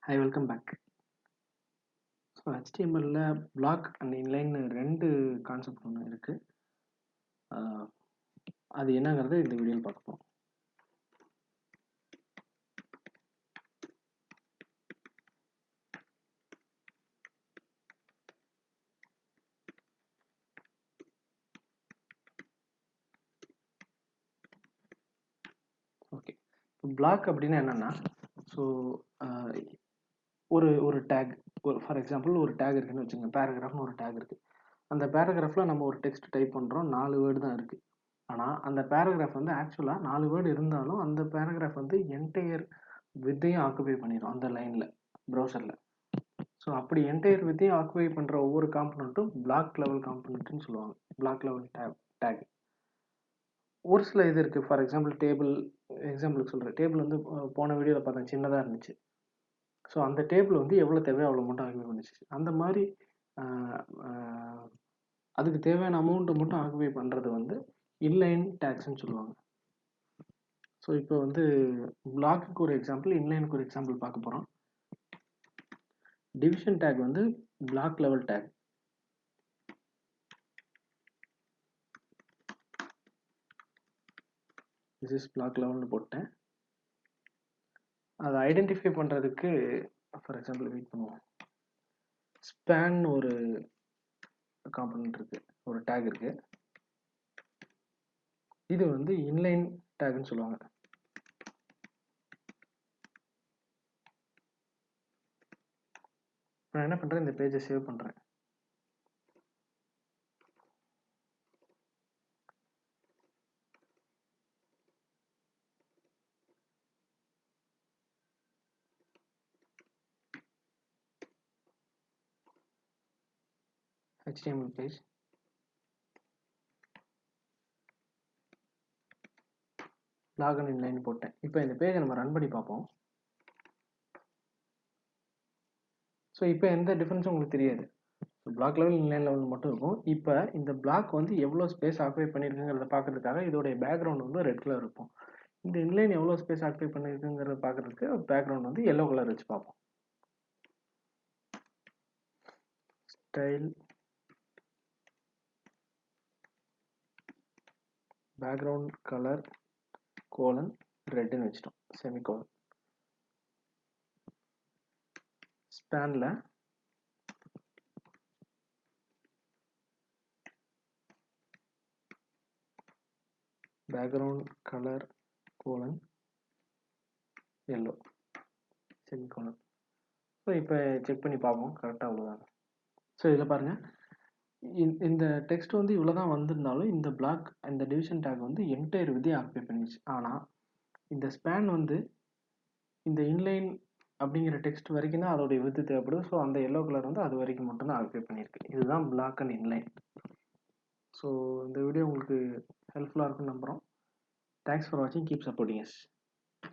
Hi, welcome back. So HTML block and inline ரெண்டு concept ஒன்று இருக்குது. அது என்னங்கிறத இந்த வீடியோவில் பார்ப்போம். ஓகே, பிளாக் அப்படின்னா என்னென்னா, ஸோ ஒரு டேக், ஃபார் எக்ஸாம்பிள் ஒரு டேக் இருக்குன்னு வச்சுக்கோங்க, பேராகிராஃப்னு ஒரு டேக் இருக்குது. அந்த பேராகிராஃபில் நம்ம ஒரு டெக்ஸ்ட் டைப் பண்ணுறோம், 4 வேர்டு தான் இருக்குது. ஆனால் அந்த பேராகிராஃப் வந்து ஆக்சுவலாக 4 வேர்டு இருந்தாலும் அந்த பேராகிராஃப் வந்து என்டையர் வித்தையும் ஆக்குபை பண்ணிடும் அந்த லைனில் ப்ரௌசரில். ஸோ அப்படி என்டையர் வித்தையும் ஆக்குபை பண்ணுற ஒவ்வொரு காம்பனண்ட்டும் பிளாக் லெவல் காம்பனண்ட்னு சொல்லுவாங்க. பிளாக் லெவல் டேக் ஒரு சில இது இருக்குது. ஃபார் எக்ஸாம்பிள் டேபிள், எக்ஸாம்பிளுக்கு சொல்கிறேன். டேபிள் வந்து போன வீடியோவில் பார்த்தேன், சின்னதாக இருந்துச்சு. ஸோ அந்த டேபிள் வந்து எவ்வளோ தேவையோ அவ்வளோ மட்டும் ஆக்குபை பண்ணிச்சு. அந்த மாதிரி அதுக்கு தேவையான அமௌண்ட்டை மட்டும் ஆக்குபை பண்ணுறது வந்து இன்லைன் டேக்ஸ்ன்னு சொல்லுவாங்க. ஸோ இப்போ வந்து பிளாக்குக்கு ஒரு எக்ஸாம்பிள், இன்லைனுக்கு ஒரு எக்ஸாம்பிள் பார்க்க போகிறோம். டிவிஷன் டேக் வந்து block level tag. This is block லெவல்னு போட்டேன். அதை ஐடென்டிஃபை பண்ணுறதுக்கு ஃபார் எக்ஸாம்பிள் வெயிட் பண்ணுவோம். ஸ்பேன் ஒரு காம்பனண்ட் இருக்கு, ஒரு டேக் இருக்கு. இது வந்து இன்லைன் டேக்னு சொல்லுவாங்க. நான் என்ன பண்றேன், இந்த பேஜை சேவ் பண்றேன். HTML பேஜ், லாகன் இன்லைன் போட்டேன். இப்போ இந்த பேஜை நம்ம ரன் பண்ணி பார்ப்போம். ஸோ இப்போ எந்த டிஃபரன்ஸும் உங்களுக்கு தெரியாது. பிளாக் லெவல் இன்லைன் லெவல் மட்டும் இருக்கும். இப்போ இந்த பிளாக் வந்து எவ்வளோ ஸ்பேஸ் ஆக்குபை பண்ணியிருக்குங்கிறத பார்க்கறதுக்காக இதோடைய பேக்ரவுண்ட் வந்து ரெட் கலர் இருக்கும். இந்த இன்லைன் எவ்வளோ ஸ்பேஸ் ஆக்குபை பண்ணியிருக்குங்கிறத பார்க்கறதுக்கு பேக்ரவுண்ட் வந்து எல்லோ கலர் வச்சு பார்ப்போம். ஸ்டைல் பேக்ரவுண்ட் கலர் கோலன் ரெட்னு வச்சிட்டோம், செமிகோலன். ஸ்பேனில் background colour colon yellow semicolon. So இப்போ செக் பண்ணி பார்ப்போம் கரெக்டாக அவ்வளோதாங்க. ஸோ இதில் பாருங்கள், இந்த டெக்ஸ்ட் வந்து இவ்வளோ தான் வந்திருந்தாலும் இந்த பிளாக், இந்த டிவிஷன் டேக் வந்து என்டையர் விதையை ஆக்குபை பண்ணிடுச்சு. ஆனால் இந்த ஸ்பேன் வந்து இந்த இன்லைன் அப்படிங்கிற டெக்ஸ்ட் வரைக்கும் தான் அதோடைய வித்து தேவைப்படுது. ஸோ அந்த எல்லோ கலர் வந்து அது வரைக்கும் மட்டும்தான் ஆக்குபை பண்ணியிருக்கு. இதுதான் பிளாக் அண்ட் இன்லைன். ஸோ இந்த வீடியோ உங்களுக்கு ஹெல்ப்ஃபுல்லாக இருக்குன்னு நம்புகிறோம். தேங்க்ஸ் ஃபார் வாட்சிங். Keep supporting us.